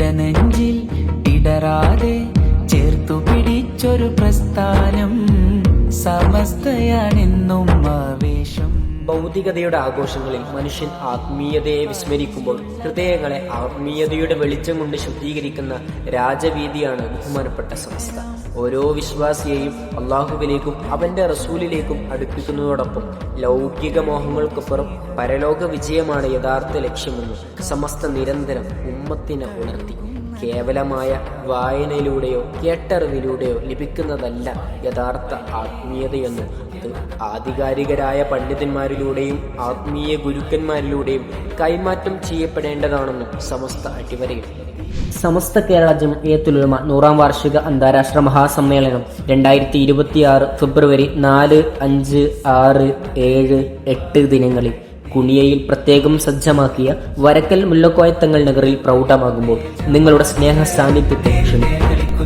ഇടനെഞ്ചിൽ ഇടറാതെ ചേർത്തു പിടിച്ചൊരു പ്രസ്ഥാനം സമസ്തയാണെന്നും ആവേശം. ഭൗതികതയുടെ ആഘോഷങ്ങളിൽ മനുഷ്യൻ ആത്മീയതയെ വിസ്മരിക്കുമ്പോൾ ഹൃദയങ്ങളെ ആത്മീയതയുടെ വെളിച്ചം കൊണ്ട് ശുദ്ധീകരിക്കുന്ന രാജവീതിയാണ് ബഹുമാനപ്പെട്ട സമസ്ത. ഓരോ വിശ്വാസിയെയും അള്ളാഹുവിലേക്കും അവന്റെ റസൂലിലേക്കും അടുപ്പിക്കുന്നതോടൊപ്പം ലൗകിക മോഹങ്ങൾക്കപ്പുറം പരലോക വിജയമാണ് യഥാർത്ഥ ലക്ഷ്യമെന്ന് സമസ്ത നിരന്തരം ഉമ്മത്തിനെ ഉണർത്തി. കേവലമായ വായനയിലൂടെയോ കേട്ടറിവിലൂടെയോ ലഭിക്കുന്നതല്ല യഥാർത്ഥ ആത്മീയതയെന്നും അത് ആധികാരികരായ പണ്ഡിതന്മാരിലൂടെയും ആത്മീയ ഗുരുക്കന്മാരിലൂടെയും കൈമാറ്റം ചെയ്യപ്പെടേണ്ടതാണെന്നും സമസ്ത അടിവരയിടും. സമസ്ത കേരള ജംഇയ്യത്തുൽ ഉലമ 100-ാം വാർഷിക അന്താരാഷ്ട്ര മഹാസമ്മേളനം 2026 ഫെബ്രുവരി 4, 5, 6, 7, 8 ദിനങ്ങളിൽ കുണിയയിൽ പ്രത്യേകം സജ്ജമാക്കിയ വരക്കൽ മുല്ലക്കോയത്തങ്ങൾ നഗറിൽ പ്രൗഢമാകുമ്പോൾ നിങ്ങളുടെ സ്നേഹ സാന്നിധ്യത്തെ ക്ഷണിക്കുന്നു.